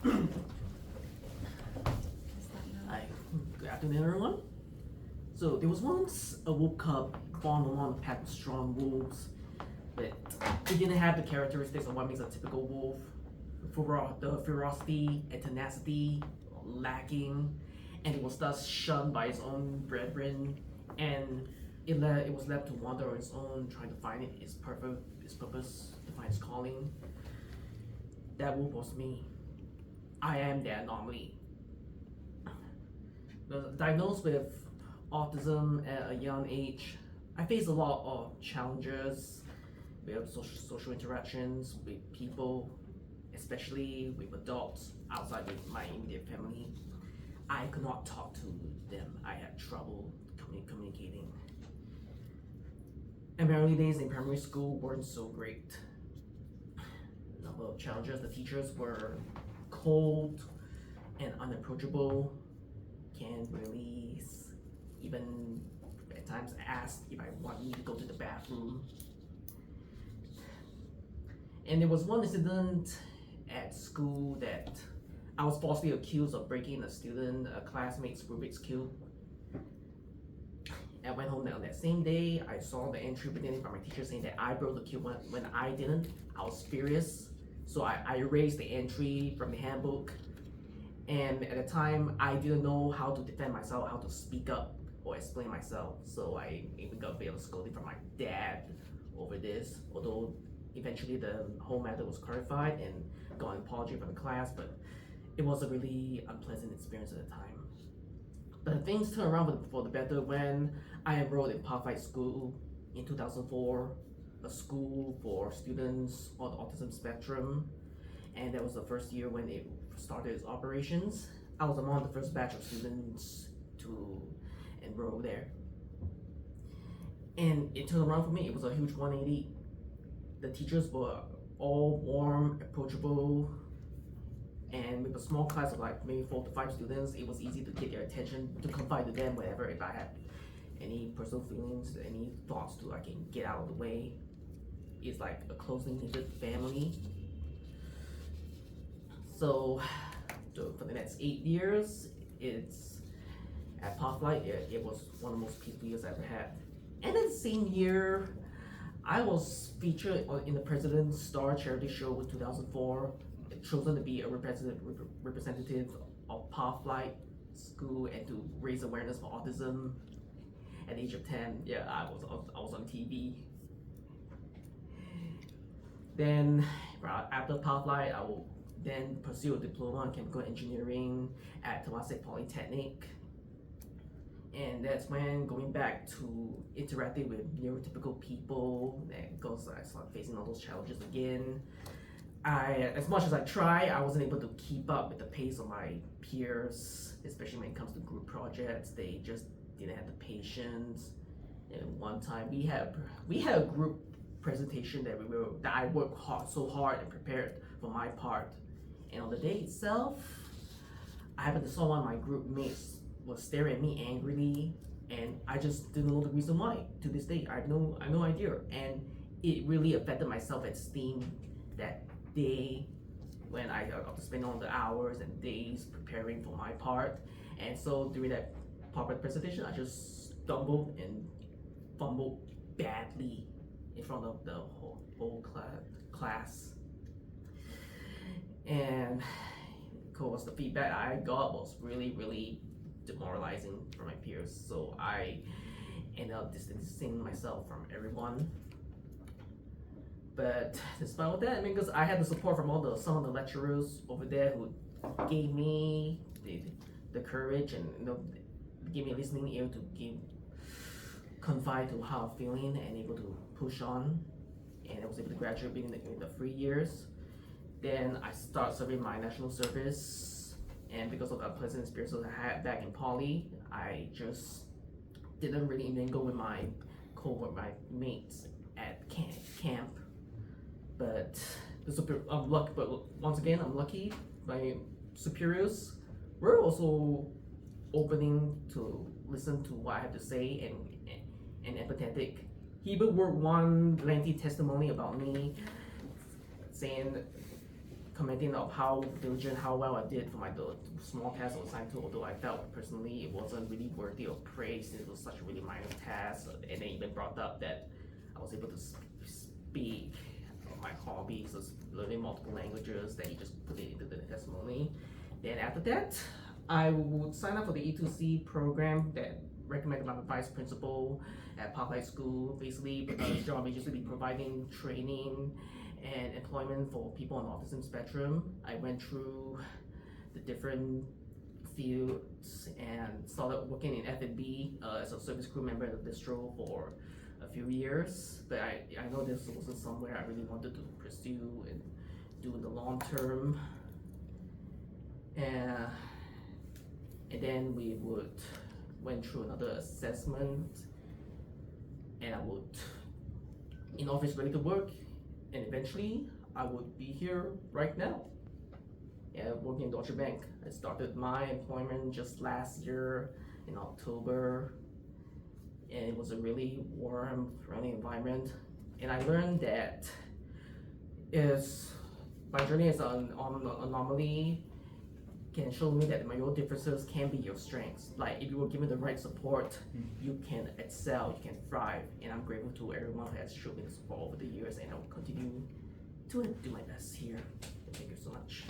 Hi, good afternoon, everyone. So there was once a wolf cub born along a pack of strong wolves, but it didn't have the characteristics of what makes a typical wolf. The ferocity and tenacity lacking, and it was thus shunned by its own brethren, and it was left to wander on its own, trying to find its purpose, to find its calling. That wolf was me. I am the anomaly. Diagnosed with autism at a young age, I faced a lot of challenges with social interactions with people, especially with adults outside of my immediate family. I could not talk to them. I had trouble communicating. And my early days in primary school weren't so great. A number of challenges. The teachers were cold and unapproachable. Can't really even at times ask if I want me to go to the bathroom. And there was one incident at school that I was falsely accused of breaking a classmate's Rubik's Cube. I went home on that same day. I saw the entry within it from my teacher saying that I broke the cube when I didn't. I was furious. So I erased the entry from the handbook. And at the time, I didn't know how to defend myself, how to speak up or explain myself. So I even got a bit of scolding from my dad over this, although eventually the whole matter was clarified and got an apology from the class, but it was a really unpleasant experience at the time. But things turned around for the better when I enrolled in Pathlight School in 2004, a school for students on the autism spectrum, and that was the first year when it started its operations. I was among the first batch of students to enroll there. And it turned around for me. It was a huge 180. The teachers were all warm, approachable, and with a small class of like maybe 4 to 5 students, it was easy to get their attention, to confide to them whenever if I had any personal feelings, any thoughts I can get out of the way. It's like a closely knitted family. So for the next 8 years, it's at Pathlight, it was one of the most peaceful years I ever had. And then the same year, I was featured in the President's Star Charity Show in 2004, chosen to be a representative of Pathlight School and to raise awareness for autism. At the age of 10, yeah, I was on TV. Then after Pathlight, I will then pursue a diploma in chemical engineering at Temasek Polytechnic. And that's when going back to interacting with neurotypical people, because I started facing all those challenges again. As much as I tried, I wasn't able to keep up with the pace of my peers, especially when it comes to group projects. They just didn't have the patience. And one time we had a group presentation that I worked so hard and prepared for my part. And on the day itself, I happened to saw one of my group mates was staring at me angrily, and I just didn't know the reason why. To this day, I have no idea. And it really affected my self-esteem that day when I got to spend all the hours and days preparing for my part. And so during that PowerPoint presentation, I just stumbled and fumbled badly in front of the whole class. And of course, the feedback I got was really demoralizing for my peers. So I ended up distancing myself from everyone. But despite all that, because I had the support from some of the lecturers over there who gave me the courage and gave me a listening ear to confide to how I'm feeling and able to push on. And I was able to graduate within the 3 years. Then I started serving my national service, and because of the unpleasant experiences I had back in Poly, I just didn't really mingle with my mates at camp. But once again, I'm lucky. My superiors were also opening to listen to what I had to say and empathetic. He wrote one lengthy testimony about me, saying commenting of how diligent, how well I did for the small task I was assigned to, although I felt personally it wasn't really worthy of praise since it was such a really minor task, and they even brought up that I was able to speak my hobbies of learning multiple languages, that he just put it into the testimony. Then after that, I would sign up for the E2C program that recommended by my vice principal at Park High School. Basically, his job is just to be providing training and employment for people on the autism spectrum. I went through the different fields and started working in F&B as a service crew member at the bistro for a few years, but I know this wasn't somewhere I really wanted to pursue and do in the long term. And then we went through another assessment, and I would in office ready to work, and eventually I would be here right now. Working in Deutsche Bank. I started my employment just last year in October, and it was a really warm, friendly environment. And I learned that my journey as an Anomaly can show me that your differences can be your strengths. Like if you were given the right support, you can excel, you can thrive. And I'm grateful to everyone who has shown me the support over the years, and I will continue to do my best here. Thank you so much.